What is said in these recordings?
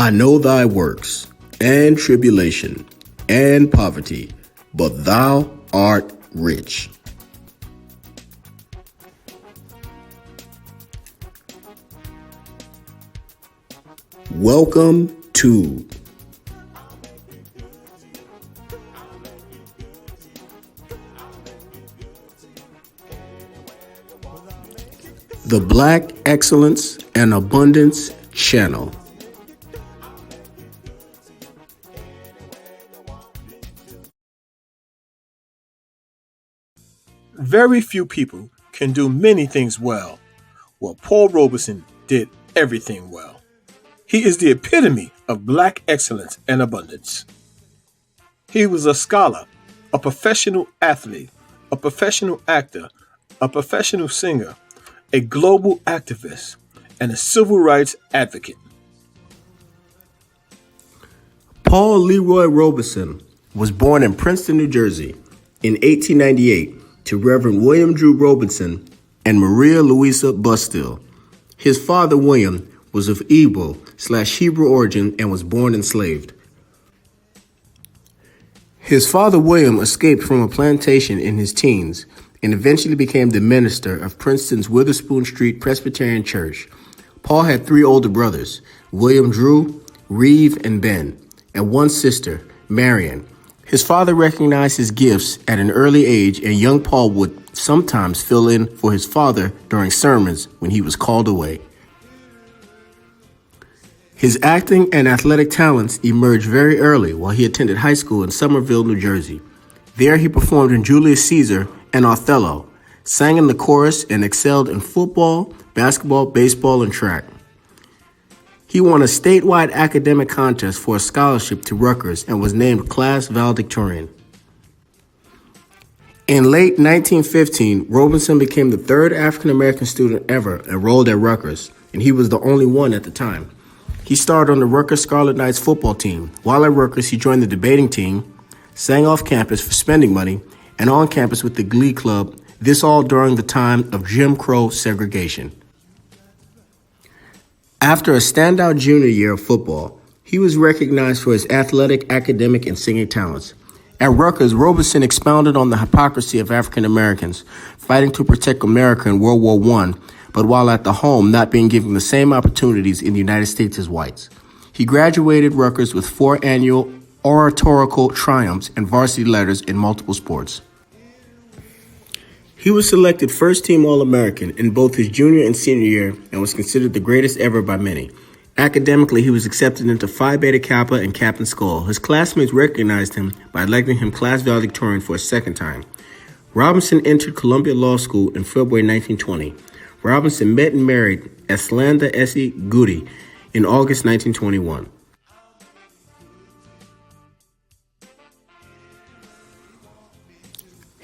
I know thy works, and tribulation, and poverty, but thou art rich. Welcome to the Black Excellence and Abundance Channel. Very few people can do many things well. Well, Paul Robeson did everything well. He is the epitome of Black excellence and abundance. He was a scholar, a professional athlete, a professional actor, a professional singer, a global activist, and a civil rights advocate. Paul Leroy Robeson was born in Princeton, New Jersey in 1898 to Reverend William Drew Robeson and Maria Louisa Bustill. His father, William, was of Igbo/Hebrew origin and was born enslaved. His father, William, escaped from a plantation in his teens and eventually became the minister of Princeton's Witherspoon Street Presbyterian Church. Paul had three older brothers, William Drew, Reeve, and Ben, and one sister, Marion. His father recognized his gifts at an early age, and young Paul would sometimes fill in for his father during sermons when he was called away. His acting and athletic talents emerged very early while he attended high school in Somerville, New Jersey. There he performed in Julius Caesar and Othello, sang in the chorus, and excelled in football, basketball, baseball, and track. He won a statewide academic contest for a scholarship to Rutgers and was named class valedictorian. In late 1915, Robeson became the third African-American student ever enrolled at Rutgers, and he was the only one at the time. He starred on the Rutgers Scarlet Knights football team. While at Rutgers, he joined the debating team, sang off campus for spending money, and on campus with the Glee Club, this all during the time of Jim Crow segregation. After a standout junior year of football, he was recognized for his athletic, academic, and singing talents. At Rutgers, Robeson expounded on the hypocrisy of African Americans fighting to protect America in World War I, but while at the home not being given the same opportunities in the United States as whites. He graduated Rutgers with 4 annual oratorical triumphs and varsity letters in multiple sports. He was selected first-team All-American in both his junior and senior year and was considered the greatest ever by many. Academically, he was accepted into Phi Beta Kappa and Captain Skull. His classmates recognized him by electing him class valedictorian for a second time. Robinson entered Columbia Law School in February 1920. Robinson met and married Eslanda Essie Goody in August 1921.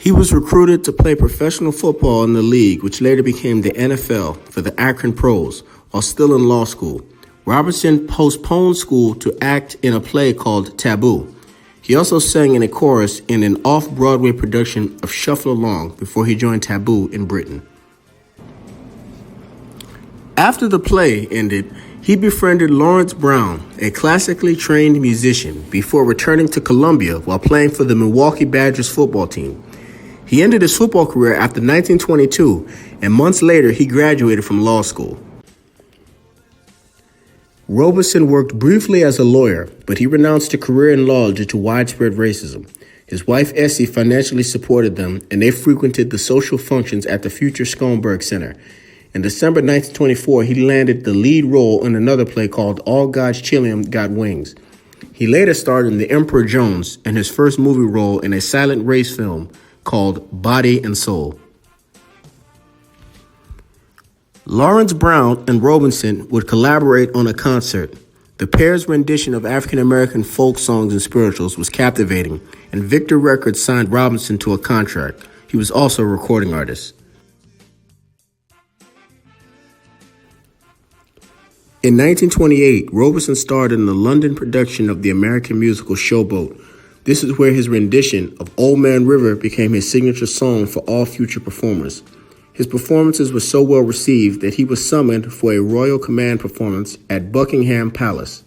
He was recruited to play professional football in the league, which later became the NFL for the Akron Pros, while still in law school. Robinson postponed school to act in a play called Taboo. He also sang in a chorus in an off-Broadway production of Shuffle Along before he joined Taboo in Britain. After the play ended, he befriended Lawrence Brown, a classically trained musician, before returning to Columbia while playing for the Milwaukee Badgers football team. He ended his football career after 1922, and months later he graduated from law school. Robeson worked briefly as a lawyer, but he renounced a career in law due to widespread racism. His wife Essie financially supported them, and they frequented the social functions at the future Schomburg Center. In December 1924, he landed the lead role in another play called All God's Children Got Wings. He later starred in The Emperor Jones and his first movie role in a silent race film called Body and Soul. Lawrence Brown and Robeson would collaborate on a concert. The pair's rendition of African-American folk songs and spirituals was captivating, and Victor Records signed Robinson to a contract. He was also a recording artist. In 1928, Robeson starred in the London production of the American musical Showboat. This is where his rendition of Old Man River became his signature song for all future performers. His performances were so well received that he was summoned for a Royal Command performance at Buckingham Palace.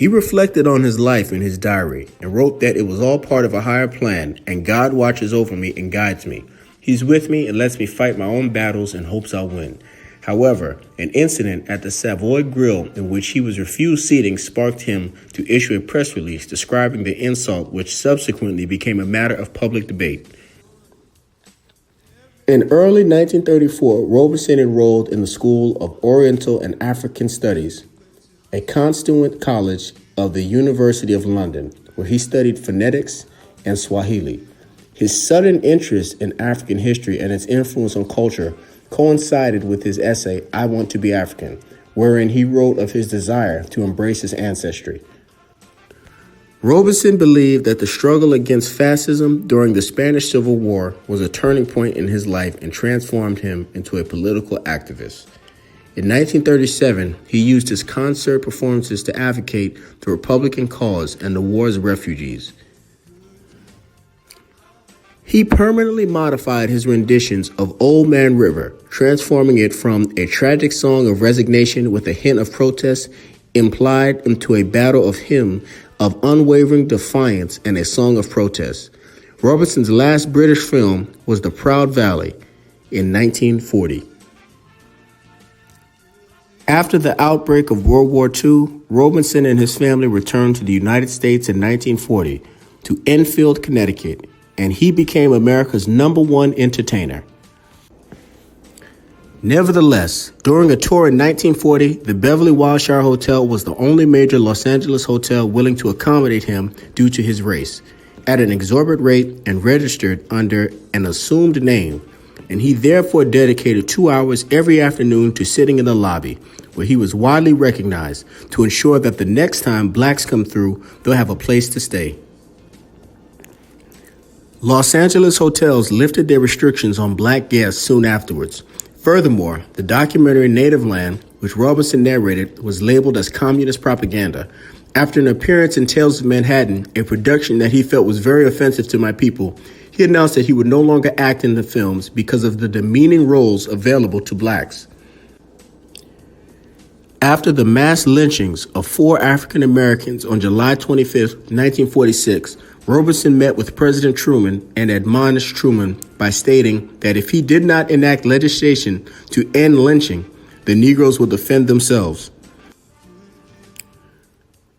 He reflected on his life in his diary and wrote that it was all part of a higher plan and God watches over me and guides me. He's with me and lets me fight my own battles and hopes I'll win. However, an incident at the Savoy Grill in which he was refused seating sparked him to issue a press release describing the insult, which subsequently became a matter of public debate. In early 1934, Robeson enrolled in the School of Oriental and African Studies, a constituent college of the University of London, where he studied phonetics and Swahili. His sudden interest in African history and its influence on culture coincided with his essay, I Want to Be African, wherein he wrote of his desire to embrace his ancestry. Robeson believed that the struggle against fascism during the Spanish Civil War was a turning point in his life and transformed him into a political activist. In 1937, he used his concert performances to advocate the Republican cause and the war's refugees. He permanently modified his renditions of Old Man River, transforming it from a tragic song of resignation with a hint of protest implied into a battle of hymn of unwavering defiance and a song of protest. Robeson's last British film was The Proud Valley in 1940. After the outbreak of World War II, Robeson and his family returned to the United States in 1940 to Enfield, Connecticut, and he became America's #1 entertainer. Nevertheless, during a tour in 1940, the Beverly Wilshire Hotel was the only major Los Angeles hotel willing to accommodate him due to his race, at an exorbitant rate and registered under an assumed name, and he therefore dedicated 2 hours every afternoon to sitting in the lobby, where he was widely recognized, to ensure that the next time blacks come through, they'll have a place to stay. Los Angeles hotels lifted their restrictions on black guests soon afterwards. Furthermore, the documentary Native Land, which Robeson narrated, was labeled as communist propaganda. After an appearance in Tales of Manhattan, a production that he felt was very offensive to my people, he announced that he would no longer act in the films because of the demeaning roles available to blacks. After the mass lynchings of 4 African Americans on July 25, 1946, Robeson met with President Truman and admonished Truman by stating that if he did not enact legislation to end lynching, the Negroes would defend themselves.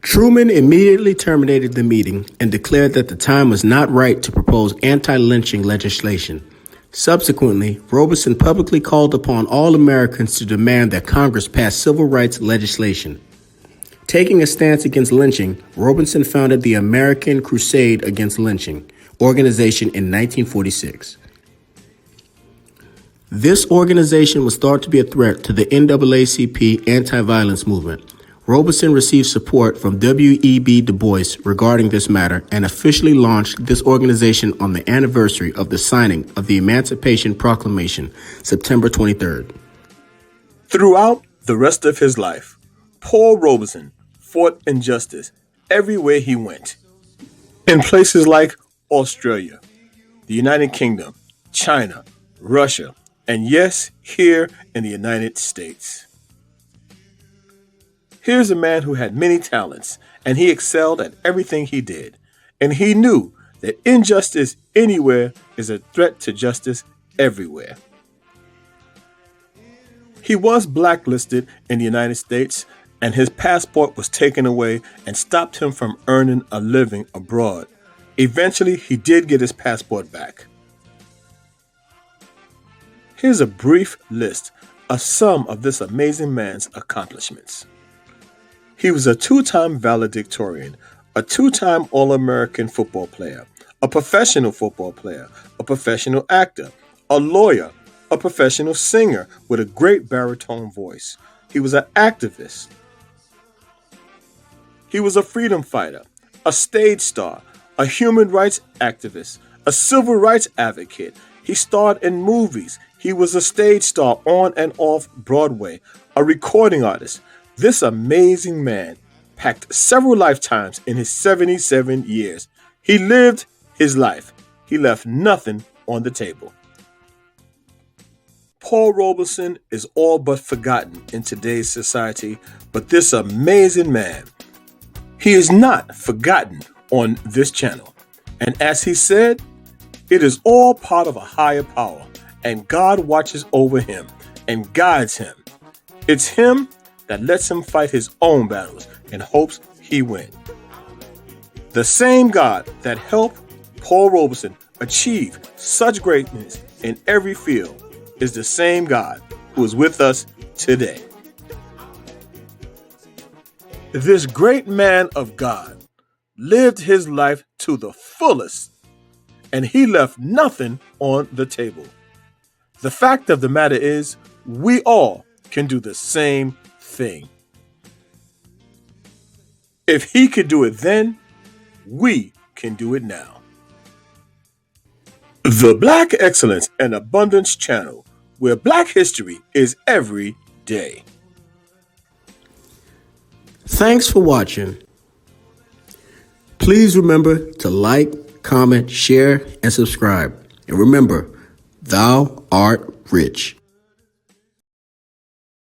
Truman immediately terminated the meeting and declared that the time was not right to propose anti-lynching legislation. Subsequently, Robeson publicly called upon all Americans to demand that Congress pass civil rights legislation. Taking a stance against lynching, Robeson founded the American Crusade Against Lynching organization in 1946. This organization was thought to be a threat to the NAACP anti-violence movement. Robeson received support from W.E.B. Du Bois regarding this matter and officially launched this organization on the anniversary of the signing of the Emancipation Proclamation, September 23rd. Throughout the rest of his life, Paul Robeson fought injustice everywhere he went. In places like Australia, the United Kingdom, China, Russia, and yes, here in the United States. Here's a man who had many talents, and he excelled at everything he did. And he knew that injustice anywhere is a threat to justice everywhere. He was blacklisted in the United States, and his passport was taken away and stopped him from earning a living abroad. Eventually, he did get his passport back. Here's a brief list of some of this amazing man's accomplishments. He was a 2-time valedictorian, a 2-time All-American football player, a professional football player, a professional actor, a lawyer, a professional singer with a great baritone voice. He was an activist. He was a freedom fighter, a stage star, a human rights activist, a civil rights advocate. He starred in movies. He was a stage star on and off Broadway, a recording artist. This amazing man packed several lifetimes in his 77 years. He lived his life. He left nothing on the table. Paul Robeson is all but forgotten in today's society, but this amazing man, He is not forgotten on this channel. And as he said, it is all part of a higher power, and God watches over him and guides him. It's him that lets him fight his own battles and hopes he wins. The same God that helped Paul Robeson achieve such greatness in every field is the same God who is with us today. This great man of God lived his life to the fullest, and he left nothing on the table. The fact of the matter is, we all can do the same thing. If he could do it then, we can do it now. The Black Excellence and Abundance Channel, where Black history is every day. Thanks for watching. Please remember to like, comment, share, and subscribe. And remember, thou art rich.